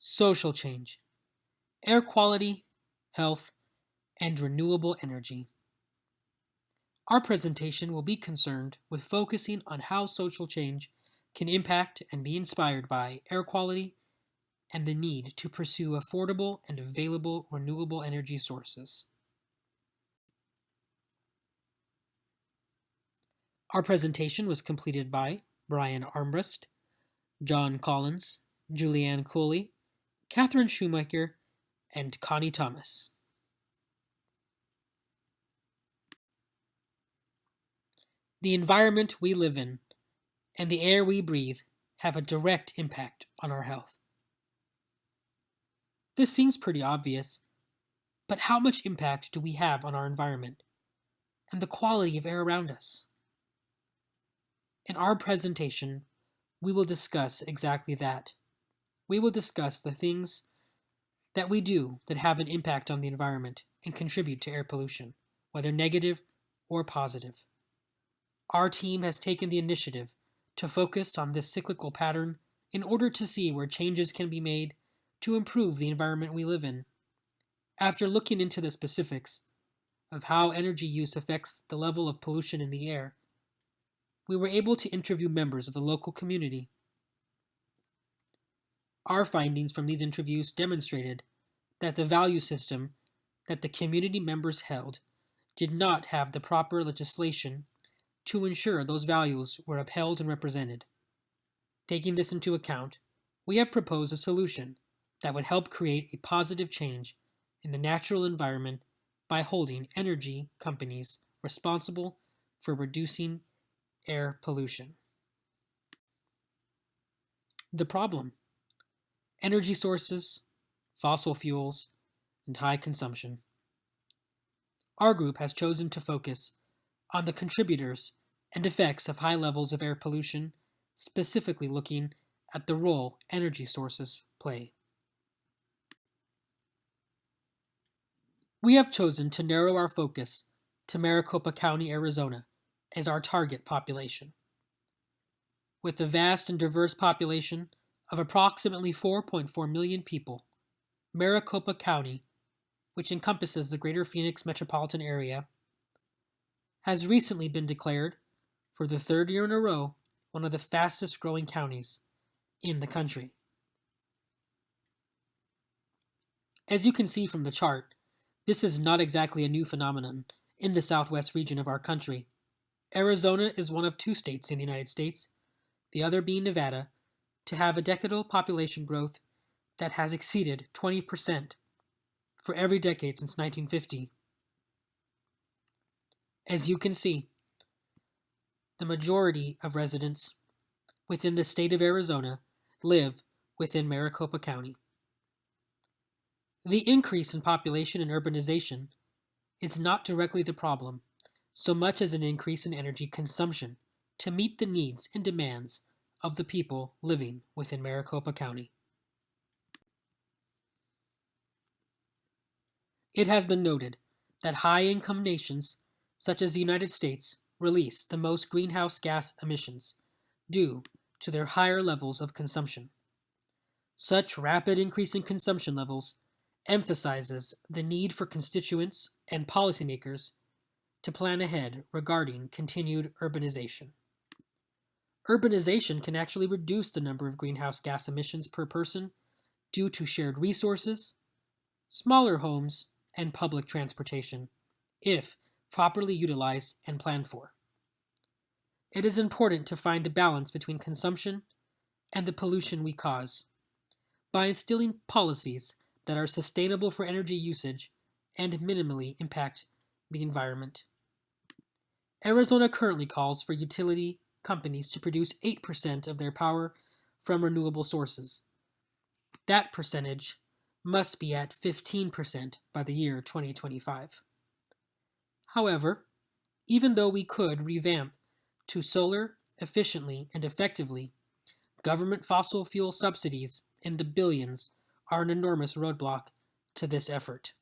Social change, air quality, health, and renewable energy. Our presentation will be concerned with focusing on how social change can impact and be inspired by air quality and the need to pursue affordable and available renewable energy sources. Our presentation was completed by Brian Armbrust, John Collins, Julianne Cooley, Catherine Shoemaker, and Connie Thomas. The environment we live in and the air we breathe have a direct impact on our health. This seems pretty obvious, but how much impact do we have on our environment and the quality of air around us? In our presentation, we will discuss exactly that. We will discuss the things that we do that have an impact on the environment and contribute to air pollution, whether negative or positive. Our team has taken the initiative to focus on this cyclical pattern in order to see where changes can be made to improve the environment we live in. After looking into the specifics of how energy use affects the level of pollution in the air, we were able to interview members of the local community. Our findings from these interviews demonstrated that the value system that the community members held did not have the proper legislation to ensure those values were upheld and represented. Taking this into account, we have proposed a solution that would help create a positive change in the natural environment by holding energy companies responsible for reducing air pollution. The problem: energy sources, fossil fuels, and high consumption. Our group has chosen to focus on the contributors and effects of high levels of air pollution, specifically looking at the role energy sources play. We have chosen to narrow our focus to Maricopa County, Arizona, as our target population. With a vast and diverse population of approximately 4.4 million people, Maricopa County, which encompasses the greater Phoenix metropolitan area, has recently been declared, for the third year in a row, one of the fastest growing counties in the country. As you can see from the chart, this is not exactly a new phenomenon in the southwest region of our country. Arizona is one of two states in the United States, the other being Nevada, to have a decadal population growth that has exceeded 20% for every decade since 1950. As you can see, the majority of residents within the state of Arizona live within Maricopa County. The increase in population and urbanization is not directly the problem, so much as an increase in energy consumption to meet the needs and demands of the people living within Maricopa County. It has been noted that high-income nations, such as the United States, release the most greenhouse gas emissions due to their higher levels of consumption. Such rapid increase in consumption levels emphasizes the need for constituents and policymakers to plan ahead regarding continued urbanization. Urbanization can actually reduce the number of greenhouse gas emissions per person due to shared resources, smaller homes, and public transportation, if properly utilized and planned for. It is important to find a balance between consumption and the pollution we cause by instilling policies that are sustainable for energy usage and minimally impact the environment. Arizona currently calls for utility companies to produce 8% of their power from renewable sources. That percentage must be at 15% by the year 2025. However, even though we could revamp to solar efficiently and effectively, government fossil fuel subsidies in the billions are an enormous roadblock to this effort.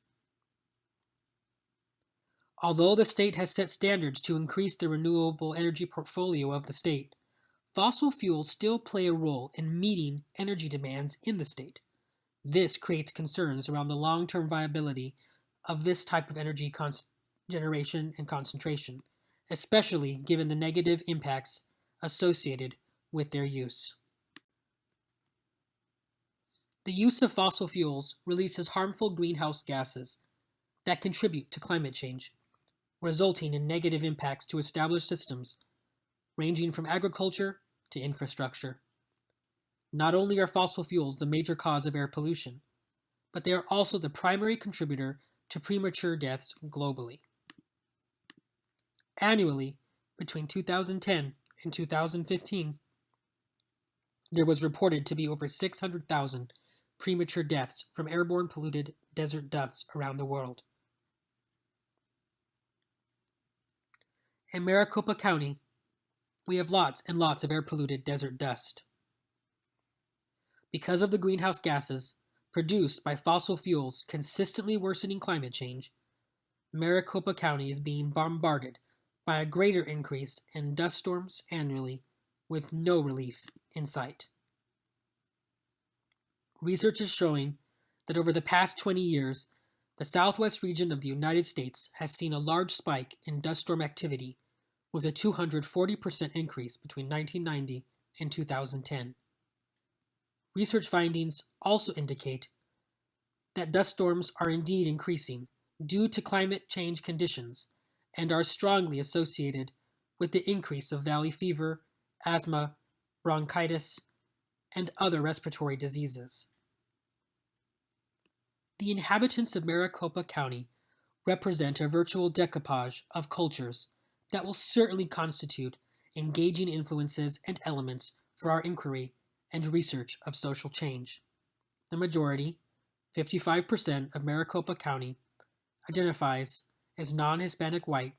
Although the state has set standards to increase the renewable energy portfolio of the state, fossil fuels still play a role in meeting energy demands in the state. This creates concerns around the long-term viability of this type of energy generation and concentration, especially given the negative impacts associated with their use. The use of fossil fuels releases harmful greenhouse gases that contribute to climate change, resulting in negative impacts to established systems, ranging from agriculture to infrastructure. Not only are fossil fuels the major cause of air pollution, but they are also the primary contributor to premature deaths globally. Annually, between 2010 and 2015, there was reported to be over 600,000 premature deaths from airborne polluted desert dust around the world. In Maricopa County, we have lots and lots of air-polluted desert dust. Because of the greenhouse gases produced by fossil fuels consistently worsening climate change, Maricopa County is being bombarded by a greater increase in dust storms annually with no relief in sight. Research is showing that over the past 20 years, the southwest region of the United States has seen a large spike in dust storm activity with a 240% increase between 1990 and 2010. Research findings also indicate that dust storms are indeed increasing due to climate change conditions and are strongly associated with the increase of valley fever, asthma, bronchitis, and other respiratory diseases. The inhabitants of Maricopa County represent a virtual decoupage of cultures that will certainly constitute engaging influences and elements for our inquiry and research of social change. The majority, 55% of Maricopa County, identifies as non-Hispanic white,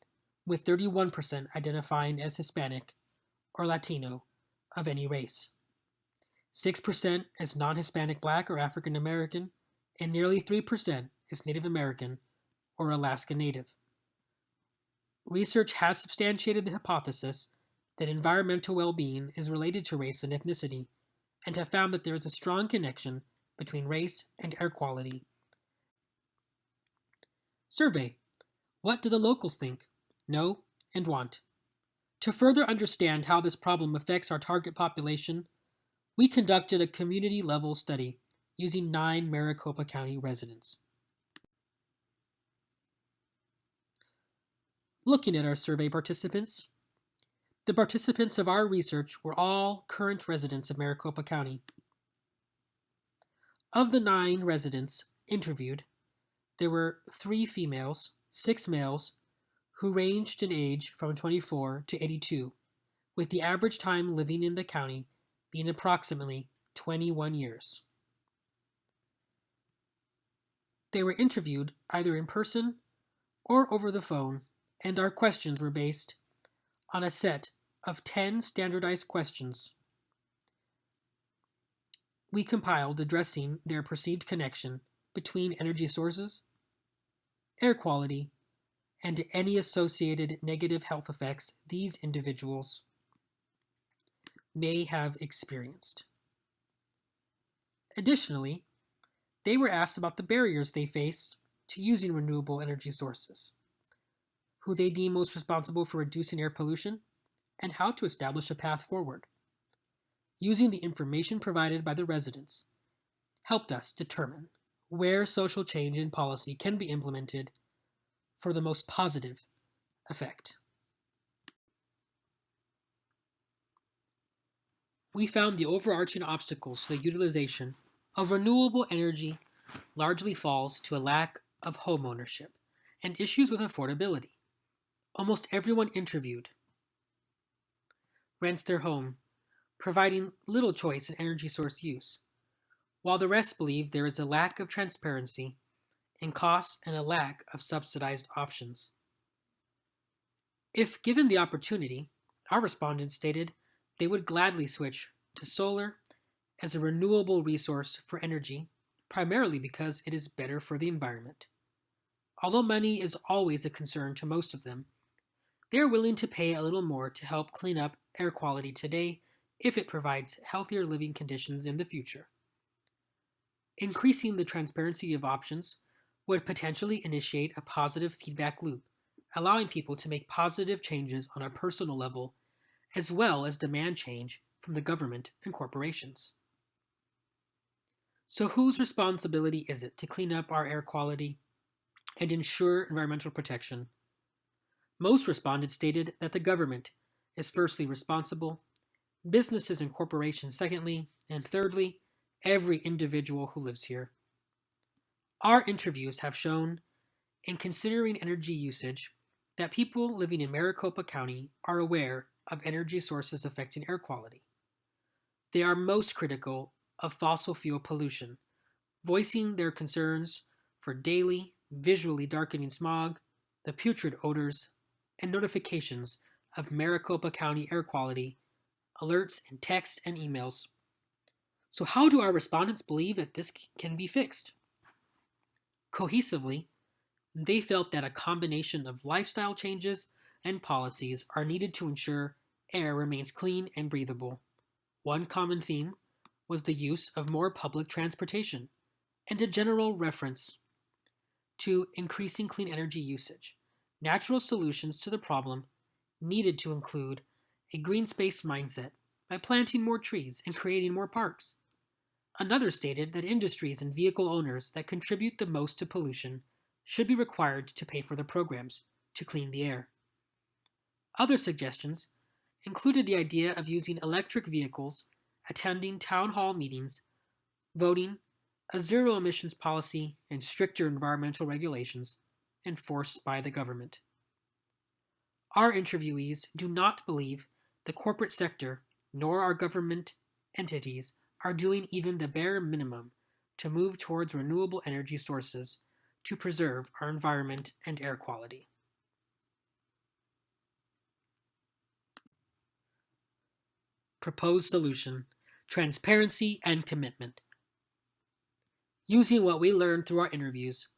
with 31% identifying as Hispanic or Latino of any race, 6% as non-Hispanic Black or African American, and nearly 3% as Native American or Alaska Native. Research has substantiated the hypothesis that environmental well-being is related to race and ethnicity, and have found that there is a strong connection between race and air quality. Survey: what do the locals think, know, and want? To further understand how this problem affects our target population, we conducted a community-level study using 9 Maricopa County residents. Looking at our survey participants, the participants of our research were all current residents of Maricopa County. Of the 9 residents interviewed, there were 3 females, 6 males, who ranged in age from 24 to 82, with the average time living in the county being approximately 21 years. They were interviewed either in person or over the phone, and our questions were based on a set of 10 standardized questions we compiled addressing their perceived connection between energy sources, air quality, and any associated negative health effects these individuals may have experienced. Additionally, they were asked about the barriers they face to using renewable energy sources, who they deem most responsible for reducing air pollution, and how to establish a path forward. Using the information provided by the residents helped us determine where social change and policy can be implemented for the most positive effect. We found the overarching obstacles to the utilization of renewable energy largely falls to a lack of home ownership and issues with affordability. Almost everyone interviewed rents their home, providing little choice in energy source use, while the rest believe there is a lack of transparency in costs and a lack of subsidized options. If given the opportunity, our respondents stated they would gladly switch to solar as a renewable resource for energy, primarily because it is better for the environment. Although money is always a concern to most of them, they are willing to pay a little more to help clean up air quality today if it provides healthier living conditions in the future. Increasing the transparency of options would potentially initiate a positive feedback loop, allowing people to make positive changes on a personal level, as well as demand change from the government and corporations. So, whose responsibility is it to clean up our air quality and ensure environmental protection? Most respondents stated that the government is firstly responsible, businesses and corporations secondly, and thirdly, every individual who lives here. Our interviews have shown, in considering energy usage, that people living in Maricopa County are aware of energy sources affecting air quality. They are most critical of fossil fuel pollution, voicing their concerns for daily, visually darkening smog, the putrid odors, and notifications of Maricopa County air quality alerts in text and emails. So, how do our respondents believe that this can be fixed? Cohesively, they felt that a combination of lifestyle changes and policies are needed to ensure air remains clean and breathable. One common theme was the use of more public transportation and a general reference to increasing clean energy usage. Natural solutions to the problem needed to include a green space mindset by planting more trees and creating more parks. Another stated that industries and vehicle owners that contribute the most to pollution should be required to pay for the programs to clean the air. Other suggestions included the idea of using electric vehicles, attending town hall meetings, voting, a zero emissions policy, and stricter environmental regulations enforced by the government. Our interviewees do not believe the corporate sector nor our government entities are doing even the bare minimum to move towards renewable energy sources to preserve our environment and air quality. Proposed solution: transparency and commitment. Using what we learned through our interviews,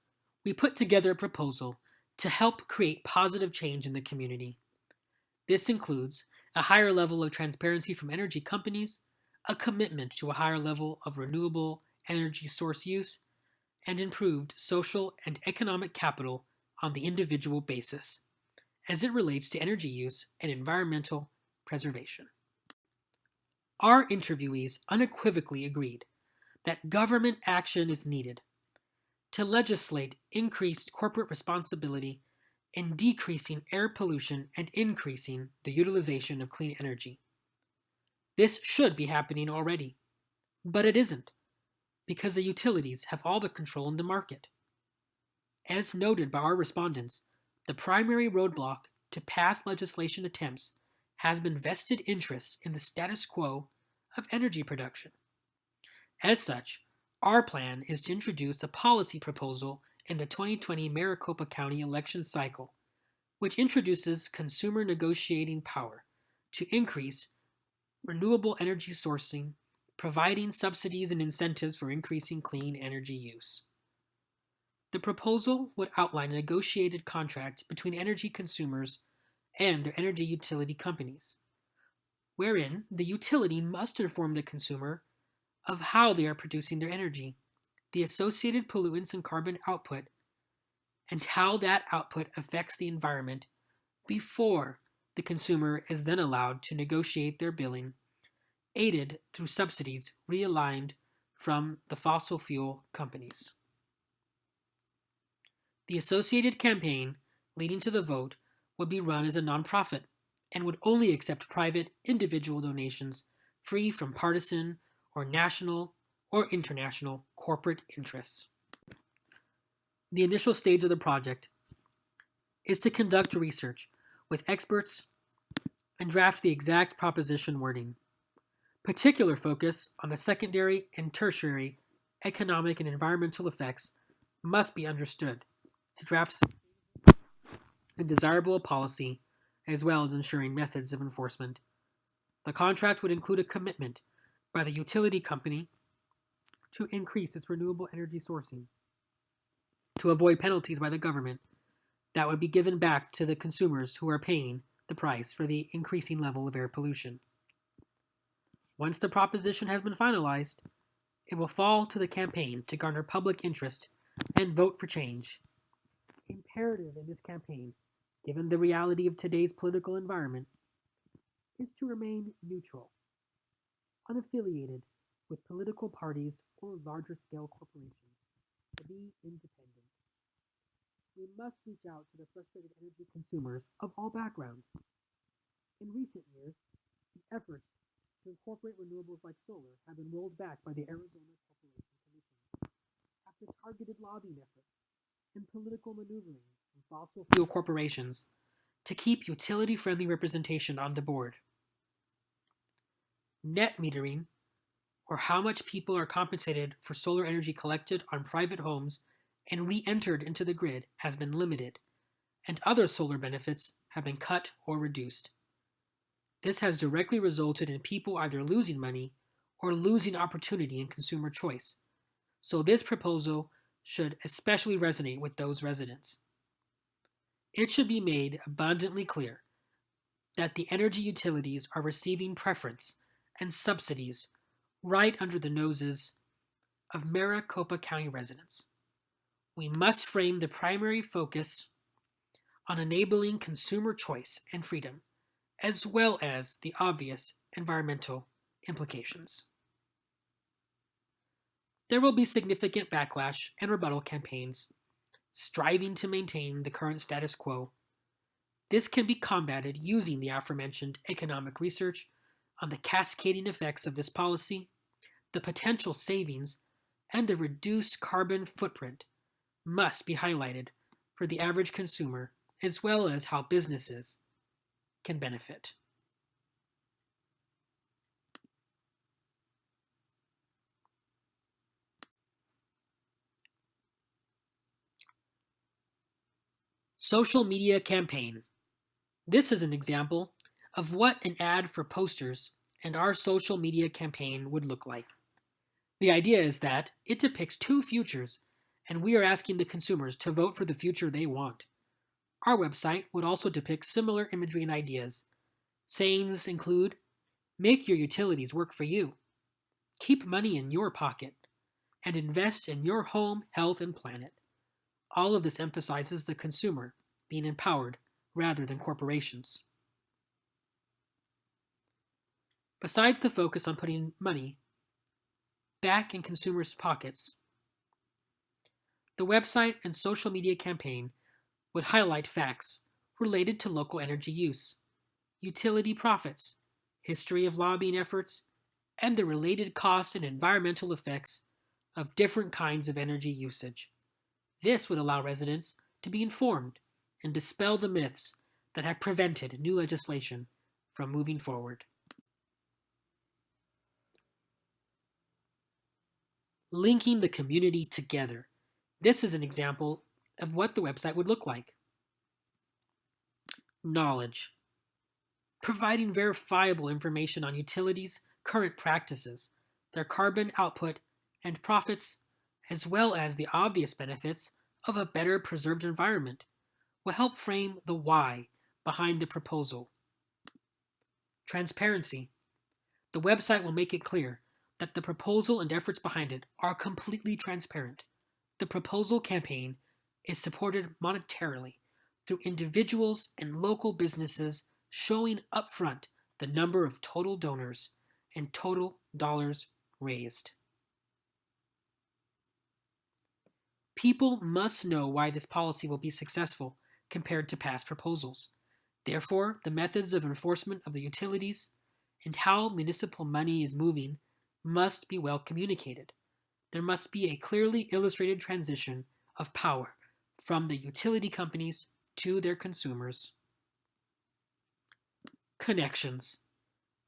we put together a proposal to help create positive change in the community. This includes a higher level of transparency from energy companies, a commitment to a higher level of renewable energy source use, and improved social and economic capital on the individual basis, as it relates to energy use and environmental preservation. Our interviewees unequivocally agreed that government action is needed to legislate increased corporate responsibility in decreasing air pollution and increasing the utilization of clean energy. This should be happening already, but it isn't, because the utilities have all the control in the market. As noted by our respondents, the primary roadblock to pass legislation attempts has been vested interests in the status quo of energy production. As such, our plan is to introduce a policy proposal in the 2020 Maricopa County election cycle, which introduces consumer negotiating power to increase renewable energy sourcing, providing subsidies and incentives for increasing clean energy use. The proposal would outline a negotiated contract between energy consumers and their energy utility companies, wherein the utility must inform the consumer of how they are producing their energy, the associated pollutants and carbon output, and how that output affects the environment before the consumer is then allowed to negotiate their billing, aided through subsidies realigned from the fossil fuel companies. The associated campaign leading to the vote would be run as a nonprofit and would only accept private, individual donations free from partisan or national or international corporate interests. The initial stage of the project is to conduct research with experts and draft the exact proposition wording. Particular focus on the secondary and tertiary economic and environmental effects must be understood to draft a desirable policy as well as ensuring methods of enforcement. The contract would include a commitment by the utility company to increase its renewable energy sourcing, to avoid penalties by the government that would be given back to the consumers who are paying the price for the increasing level of air pollution. Once the proposition has been finalized, It will fall to the campaign to garner public interest and vote for change. Imperative in this campaign, given the reality of today's political environment, is to remain neutral, unaffiliated with political parties or larger scale corporations, to be independent. We must reach out to the frustrated energy consumers of all backgrounds. In recent years, the efforts to incorporate renewables like solar have been rolled back by the Arizona Corporation Commission after targeted lobbying efforts and political maneuvering from fossil fuel corporations to keep utility-friendly representation on the board. Net metering, or how much people are compensated for solar energy collected on private homes and re-entered into the grid, has been limited, and other solar benefits have been cut or reduced. This has directly resulted in people either losing money or losing opportunity in consumer choice, so this proposal should especially resonate with those residents. It should be made abundantly clear that the energy utilities are receiving preference and subsidies right under the noses of Maricopa County residents. We must frame the primary focus on enabling consumer choice and freedom, as well as the obvious environmental implications. There will be significant backlash and rebuttal campaigns striving to maintain the current status quo. This can be combated using the aforementioned economic research on the cascading effects of this policy, the potential savings, and the reduced carbon footprint must be highlighted for the average consumer, as well as how businesses can benefit. Social media campaign. This is an example of what an ad for posters and our social media campaign would look like. The idea is that it depicts two futures, and we are asking the consumers to vote for the future they want. Our website would also depict similar imagery and ideas. Sayings include, make your utilities work for you, keep money in your pocket, and invest in your home, health, and planet. All of this emphasizes the consumer being empowered rather than corporations. Besides the focus on putting money back in consumers' pockets, the website and social media campaign would highlight facts related to local energy use, utility profits, history of lobbying efforts, and the related costs and environmental effects of different kinds of energy usage. This would allow residents to be informed and dispel the myths that have prevented new legislation from moving forward. Linking the community together. This is an example of what the website would look like. Knowledge. Providing verifiable information on utilities' current practices, their carbon output and profits, as well as the obvious benefits of a better preserved environment, will help frame the why behind the proposal. Transparency. The website will make it clear that the proposal and efforts behind it are completely transparent. The proposal campaign is supported monetarily through individuals and local businesses showing upfront the number of total donors and total dollars raised. People must know why this policy will be successful compared to past proposals. Therefore, the methods of enforcement of the utilities and how municipal money is moving must be well communicated. There must be a clearly illustrated transition of power from the utility companies to their consumers. Connections.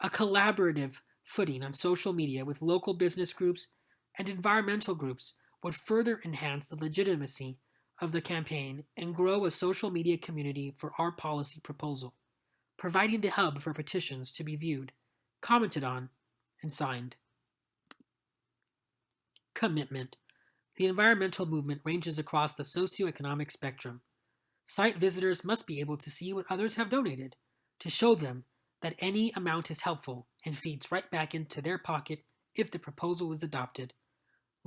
A collaborative footing on social media with local business groups and environmental groups would further enhance the legitimacy of the campaign and grow a social media community for our policy proposal, providing the hub for petitions to be viewed, commented on, and signed. Commitment. The environmental movement ranges across the socioeconomic spectrum. Site visitors must be able to see what others have donated, to show them that any amount is helpful and feeds right back into their pocket if the proposal is adopted.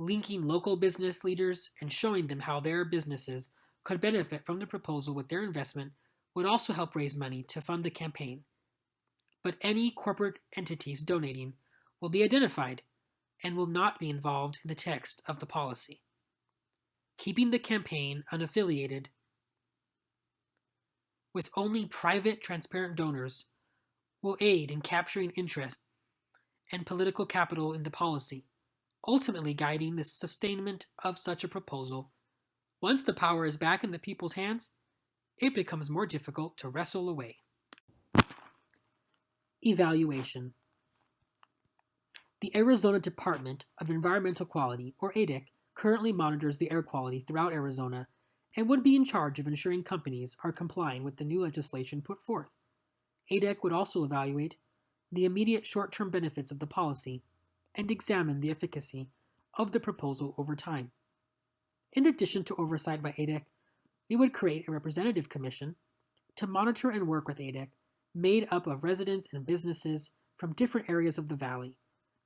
linking local business leaders and showing them how their businesses could benefit from the proposal with their investment would also help raise money to fund the campaign. But any corporate entities donating will be identified and will not be involved in the text of the policy. Keeping the campaign unaffiliated with only private, transparent donors will aid in capturing interest and political capital in the policy, ultimately guiding the sustainment of such a proposal. Once the power is back in the people's hands, it becomes more difficult to wrestle away. Evaluation. The Arizona Department of Environmental Quality, or ADEQ, currently monitors the air quality throughout Arizona and would be in charge of ensuring companies are complying with the new legislation put forth. ADEQ would also evaluate the immediate short-term benefits of the policy and examine the efficacy of the proposal over time. In addition to oversight by ADEQ, we would create a representative commission to monitor and work with ADEQ, made up of residents and businesses from different areas of the valley.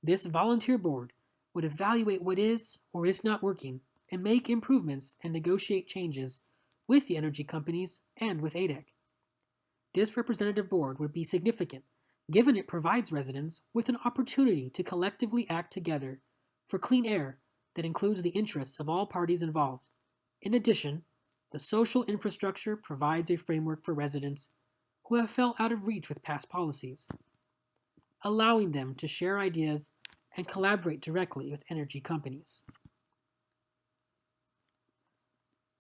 This volunteer board would evaluate what is or is not working and make improvements and negotiate changes with the energy companies and with ADEQ. This representative board would be significant, given it provides residents with an opportunity to collectively act together for clean air that includes the interests of all parties involved. In addition, the social infrastructure provides a framework for residents who have felt out of reach with past policies, allowing them to share ideas and collaborate directly with energy companies.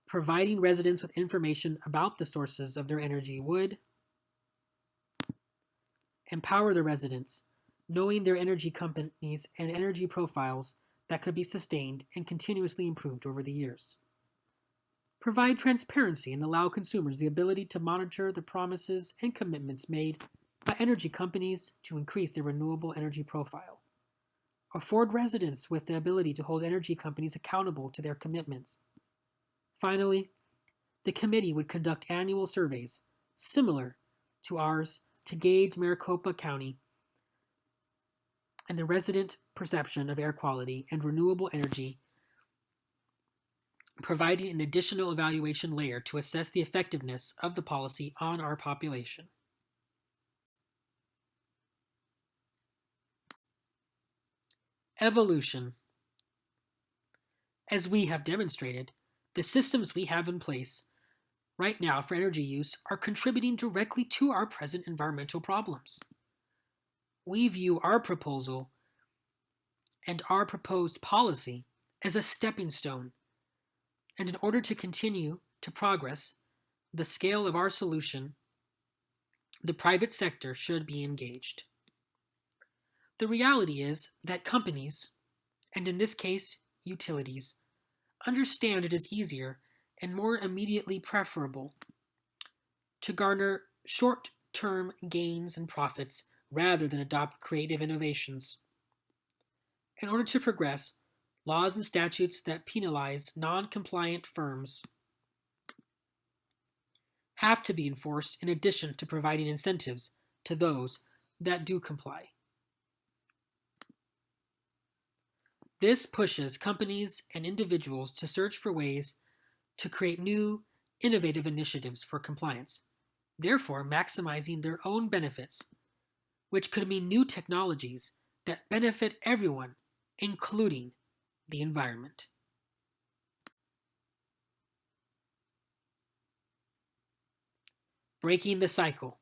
Providing residents with information about the sources of their energy would empower the residents, knowing their energy companies and energy profiles that could be sustained and continuously improved over the years. Provide transparency and allow consumers the ability to monitor the promises and commitments made by energy companies to increase their renewable energy profile. Afford residents with the ability to hold energy companies accountable to their commitments. Finally, the committee would conduct annual surveys, similar to ours, to gauge Maricopa County and the resident perception of air quality and renewable energy, providing an additional evaluation layer to assess the effectiveness of the policy on our population. Evolution. As we have demonstrated, the systems we have in place right now for energy use are contributing directly to our present environmental problems. We view our proposal and our proposed policy as a stepping stone, and in order to continue to progress the scale of our solution, the private sector should be engaged. The reality is that companies, and in this case, utilities, understand it is easier and more immediately preferable to garner short-term gains and profits rather than adopt creative innovations. In order to progress, laws and statutes that penalize non-compliant firms have to be enforced in addition to providing incentives to those that do comply. This pushes companies and individuals to search for ways to create new, innovative initiatives for compliance, therefore maximizing their own benefits, which could mean new technologies that benefit everyone, including the environment. Breaking the cycle.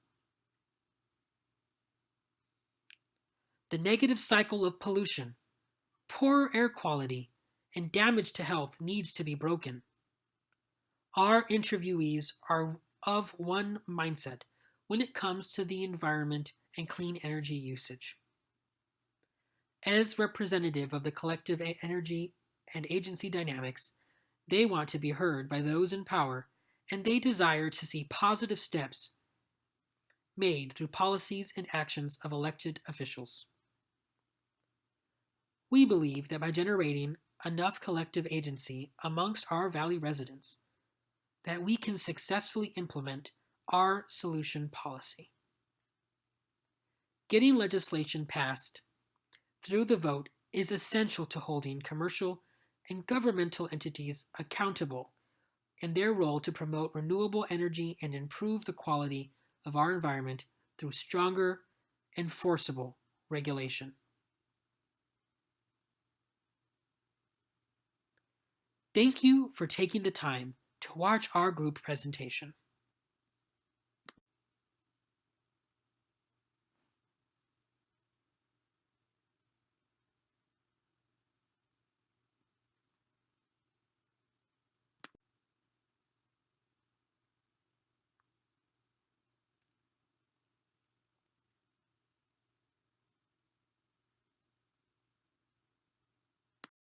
The negative cycle of pollution, poor air quality, and damage to health needs to be broken. Our interviewees are of one mindset when it comes to the environment and clean energy usage. As representative of the collective energy and agency dynamics, they want to be heard by those in power, and they desire to see positive steps made through policies and actions of elected officials. We believe that by generating enough collective agency amongst our Valley residents, that we can successfully implement our solution policy. Getting legislation passed through the vote is essential to holding commercial and governmental entities accountable in their role to promote renewable energy and improve the quality of our environment through stronger, enforceable regulation. Thank you for taking the time to watch our group presentation.